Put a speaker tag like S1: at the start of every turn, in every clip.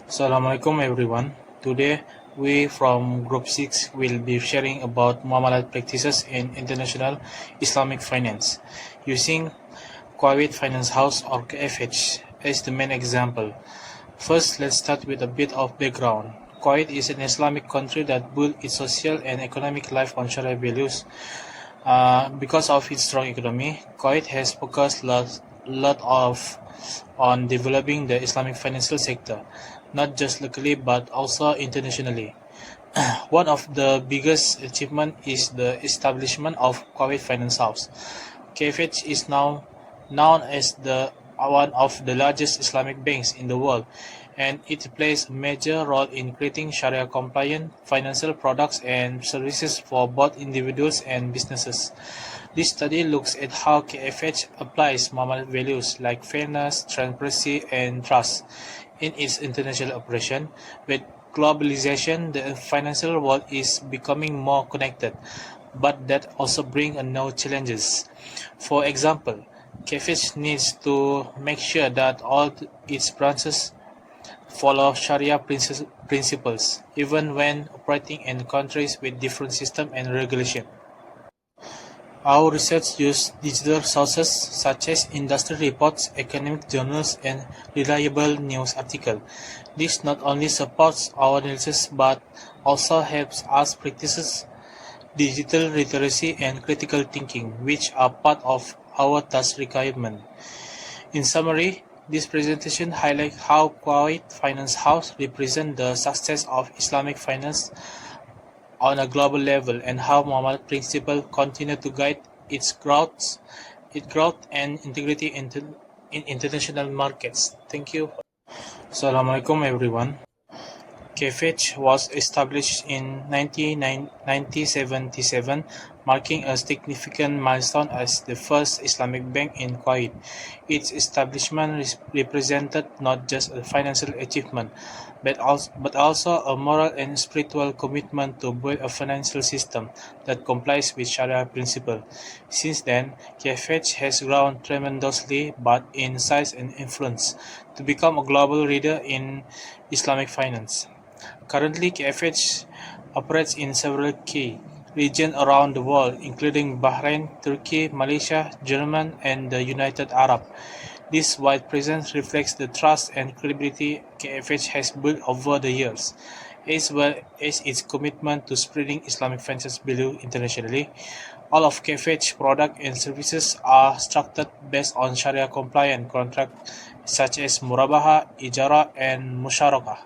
S1: Assalamualaikum everyone. Today we from Group 6 will be sharing about muamalat practices in international Islamic finance using Kuwait Finance House or KFH as the main example. First, let's start with a bit of background. Kuwait is an Islamic country that built its social and economic life on Sharia values. Because of its strong economy, Kuwait has focused lot of on developing the Islamic financial sector, not just locally but also internationally. One of the biggest achievements is the establishment of Kuwait Finance House. KFH is now known as the one of the largest Islamic banks in the world, and it plays a major role in creating Sharia-compliant financial products and services for both individuals and businesses. This study looks at how KFH applies Muhammad values like fairness, transparency, and trust in its international operation. With globalization, the financial world is becoming more connected, but that also brings new challenges. For example, KFH needs to make sure that all its branches follow Sharia principles, even when operating in countries with different systems and regulations. Our research uses digital sources such as industry reports, academic journals, and reliable news articles. This not only supports our analysis but also helps us practice digital literacy and critical thinking, which are part of our task requirement. In summary, this presentation highlights how Kuwait Finance House represents the success of Islamic finance on a global level and how Muhammad principles continue to guide its growth and integrity in international markets. Thank you. Assalamualaikum everyone. KFH was established in 1977, marking a significant milestone as the first Islamic bank in Kuwait. Its establishment represented not just a financial achievement, but also a moral and spiritual commitment to build a financial system that complies with Sharia principles. Since then, KFH has grown tremendously, but in size and influence, to become a global leader in Islamic finance. Currently, KFH operates in several key regions around the world, including Bahrain, Turkey, Malaysia, Germany, and the United Arab. This wide presence reflects the trust and credibility KFH has built over the years, as well as its commitment to spreading Islamic finance value internationally. All of KFH products and services are structured based on Sharia-compliant contracts such as Murabaha, Ijara, and Musharaka.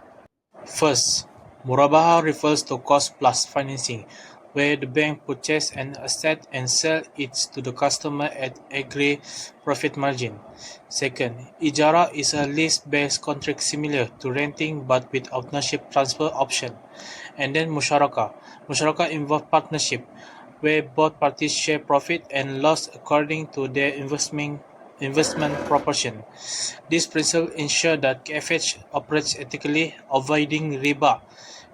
S1: First, Murabaha refers to cost-plus financing, where the bank purchases an asset and sells it to the customer at agreed profit margin. Second, Ijara is a lease-based contract similar to renting but with ownership transfer option. And then Musharaka. Musharaka involves partnership, where both parties share profit and loss according to their investment proportion. This principle ensures that KFH operates ethically, avoiding riba,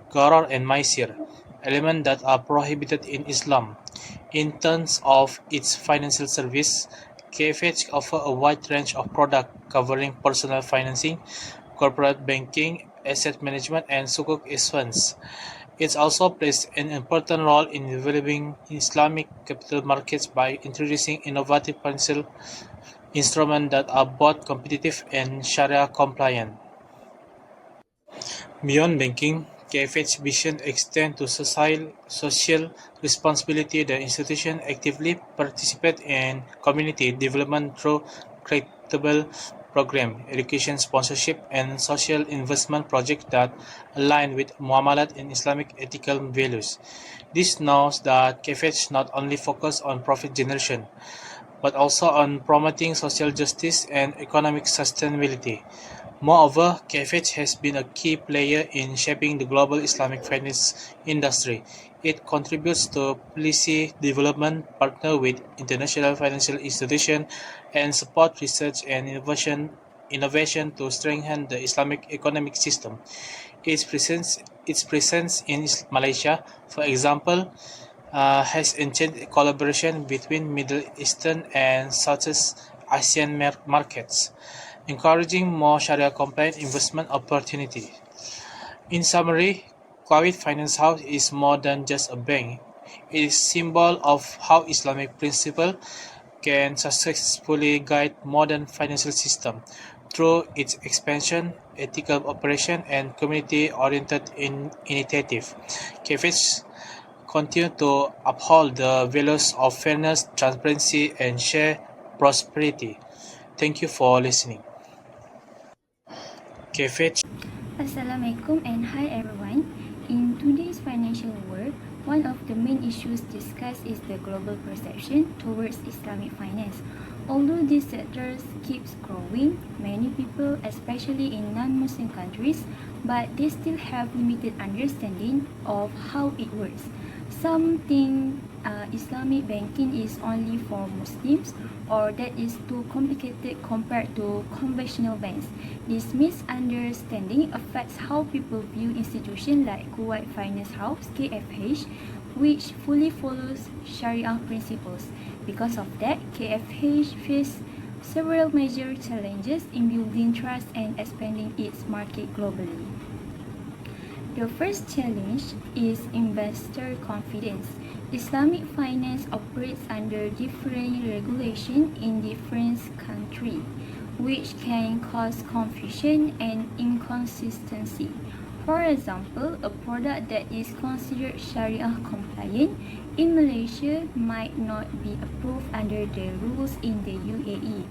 S1: gharar, and maisir, elements that are prohibited in Islam. In terms of its financial service, KFH offers a wide range of products covering personal financing, corporate banking, asset management, and sukuk issuance. It also plays an important role in developing Islamic capital markets by introducing innovative financial instruments that are both competitive and Sharia compliant. Beyond banking, KFH vision extends to social responsibility. The institution actively participates in community development through charitable programs, education sponsorship, and social investment projects that align with Muamalat and Islamic ethical values. This knows that KFH not only focuses on profit generation, but also on promoting social justice and economic sustainability. Moreover, KFH has been a key player in shaping the global Islamic finance industry. It contributes to policy development, partners with international financial institutions, and supports research and innovation to strengthen the Islamic economic system. Its presence in Malaysia, for example, has enhanced collaboration between Middle Eastern and Southeast Asian markets, encouraging more Sharia-compliant investment opportunities. In summary, Kuwait Finance House is more than just a bank. It is a symbol of how Islamic principle can successfully guide modern financial system through its expansion, ethical operation, and community-oriented initiative. KFH continue to uphold the values of fairness, transparency, and shared prosperity. Thank you for listening. KFH.
S2: Assalamualaikum and hi everyone. In today's financial world, one of the main issues discussed is the global perception towards Islamic finance. Although this sector keeps growing, many people, especially in non-Muslim countries, but they still have limited understanding of how it works. Some think Islamic banking is only for Muslims or that is too complicated compared to conventional banks. This misunderstanding affects how people view institutions like Kuwait Finance House (KFH), which fully follows Sharia principles. Because of that, KFH faces several major challenges in building trust and expanding its market globally. The first challenge is investor confidence. Islamic finance operates under different regulations in different countries, which can cause confusion and inconsistency. For example, a product that is considered Sharia compliant in Malaysia might not be approved under the rules in the UAE.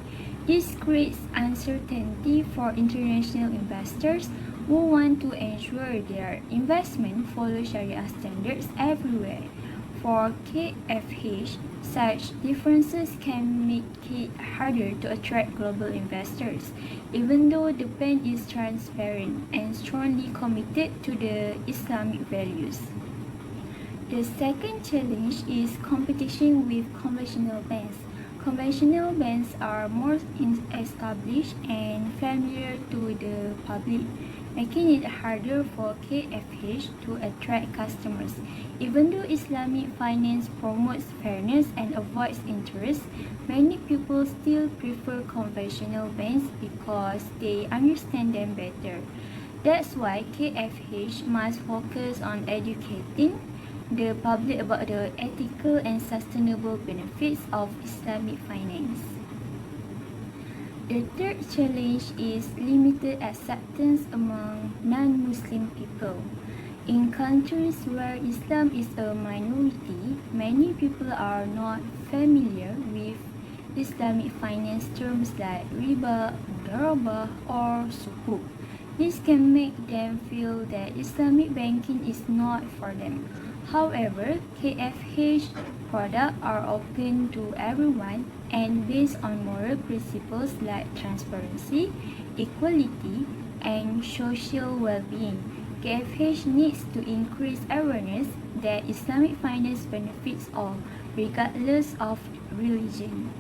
S2: This creates uncertainty for international investors who want to ensure their investment follows Sharia standards everywhere. For KFH, such differences can make it harder to attract global investors, even though the bank is transparent and strongly committed to the Islamic values. The second challenge is competition with conventional banks. Conventional banks are more established and familiar to the public, making it harder for KFH to attract customers. Even though Islamic finance promotes fairness and avoids interest, many people still prefer conventional banks because they understand them better. That's why KFH must focus on educating the public about the ethical and sustainable benefits of Islamic finance. The third challenge is limited acceptance among non-Muslim people. In countries where Islam is a minority, many people are not familiar with Islamic finance terms like riba, daraba, or sukuk. This can make them feel that Islamic banking is not for them. However, KFH products are open to everyone and based on moral principles like transparency, equality, and social well-being. KFH needs to increase awareness that Islamic finance benefits all, regardless of religion.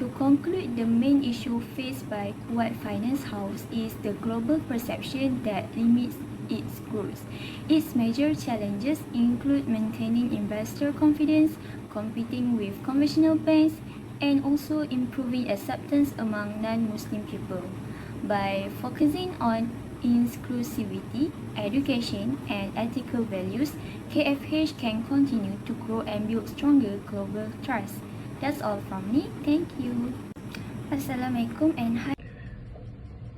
S2: To conclude, the main issue faced by Kuwait Finance House is the global perception that limits its growth. Its major challenges include maintaining investor confidence, competing with conventional banks, and also improving acceptance among non-Muslim people. By focusing on inclusivity, education, and ethical values, KFH can continue to grow and build stronger global trust. That's all from me. Thank you. Assalamualaikum and hi.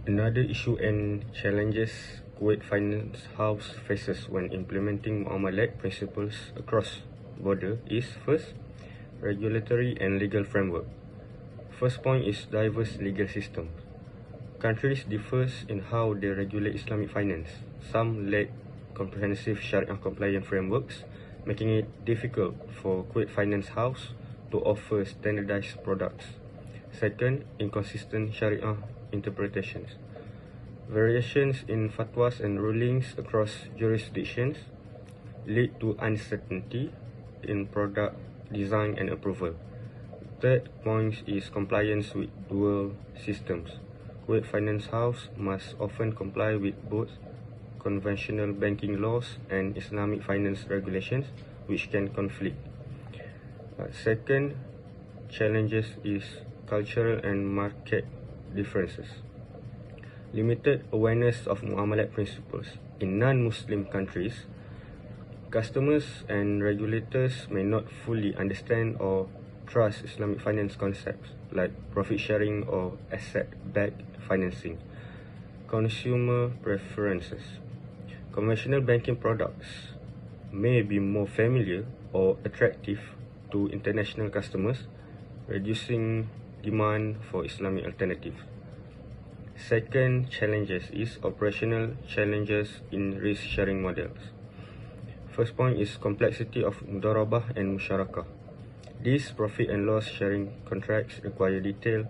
S3: Another issue and challenges Kuwait Finance House faces when implementing muamalat principles across border is first, regulatory and legal framework. First point is diverse legal systems. Countries differ in how they regulate Islamic finance. Some lack comprehensive Sharia compliant frameworks, making it difficult for Kuwait Finance House to offer standardized products. Second, inconsistent Sharia interpretations. Variations in fatwas and rulings across jurisdictions lead to uncertainty in product design and approval. Third point is compliance with dual systems. Kuwait Finance House must often comply with both conventional banking laws and Islamic finance regulations, which can conflict. Second challenges is cultural and market differences. Limited awareness of muamalat principles. In non-Muslim countries, customers and regulators may not fully understand or trust Islamic finance concepts like profit sharing or asset-backed financing. Consumer preferences. Conventional banking products may be more familiar or attractive to international customers, reducing demand for Islamic alternatives. Second challenges is operational challenges in risk-sharing models. First point is complexity of mudarabah and musyarakah. These profit and loss sharing contracts require detailed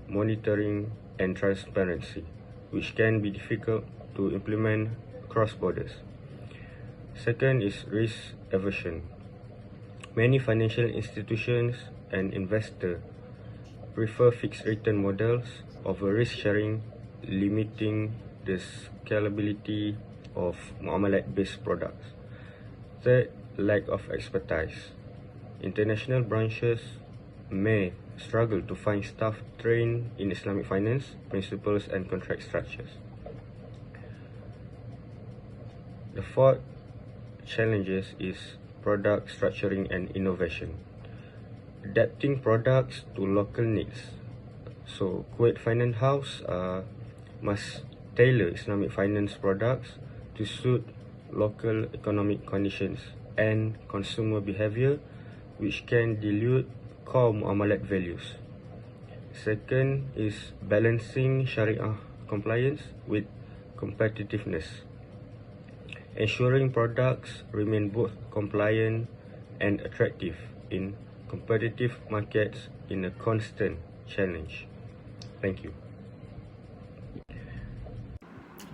S3: monitoring and transparency, which can be difficult to implement across borders. Second is risk aversion. Many financial institutions and investors prefer fixed return models over risk sharing, limiting the scalability of muamalat-based products. Third, lack of expertise. International branches may struggle to find staff trained in Islamic finance, principles and contract structures. The fourth challenges is product structuring and innovation. Adapting products to local needs. So, Kuwait Finance House must tailor Islamic finance products to suit local economic conditions and consumer behavior, which can dilute core muamalat values. Second is balancing Sharia compliance with competitiveness. Ensuring products remain both compliant and attractive in competitive markets in a constant challenge. Thank you.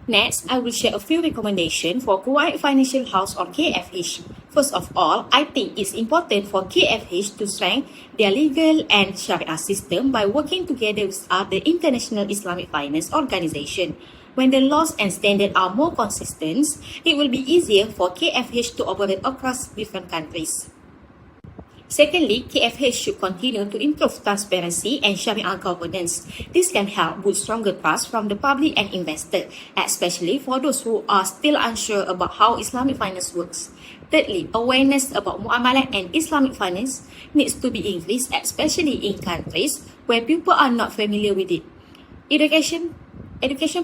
S4: Next, I will share a few recommendations for Kuwait Financial House or KFH. First of all, I think it's important for KFH to strengthen their legal and Sharia system by working together with other international Islamic finance organizations. When the laws and standards are more consistent, it will be easier for KFH to operate across different countries. Secondly, KFH should continue to improve transparency and Sharia governance. This can help build stronger trust from the public and investors, especially for those who are still unsure about how Islamic finance works. Thirdly, awareness about muamalat and Islamic finance needs to be increased, especially in countries where people are not familiar with it. Education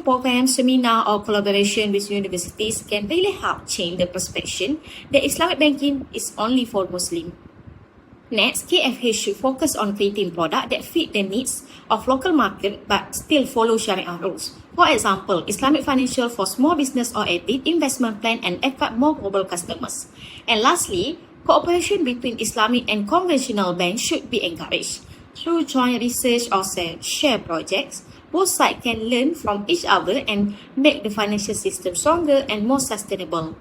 S4: programs, seminar or collaboration with universities can really help change the perception that Islamic banking is only for Muslims. Next, KFH should focus on creating products that fit the needs of local market but still follow Sharia rules. For example, Islamic financial for small business or a big investment plan and attract more global customers. And lastly, cooperation between Islamic and conventional banks should be encouraged. Through joint research or share projects, both sides can learn from each other and make the financial system stronger and more sustainable.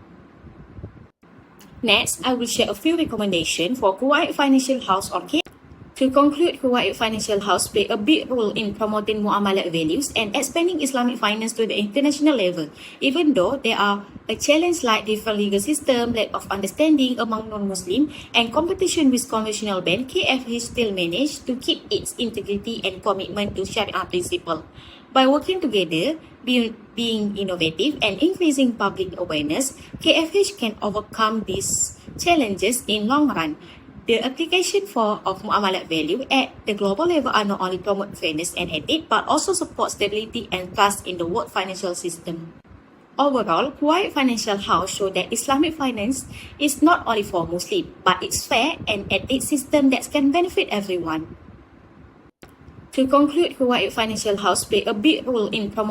S4: Next, I will share a few recommendations for Kuwait Financial House or KFH. To conclude, Kuwait Financial House play a big role in promoting muamalat values and expanding Islamic finance to the international level. Even though there are a challenge like different legal system, lack of understanding among non-Muslims, and competition with conventional banks, KFH still managed to keep its integrity and commitment to Sharia principle. By working together, being innovative and increasing public awareness, KFH can overcome these challenges in long run. The application of muamalat value at the global level are not only promote fairness and ethics, but also support stability and trust in the world financial system. Overall, Kuwait Financial House showed that Islamic finance is not only for Muslims, but it's fair and ethics system that can benefit everyone. To conclude, Kuwait Financial House play a big role in promoting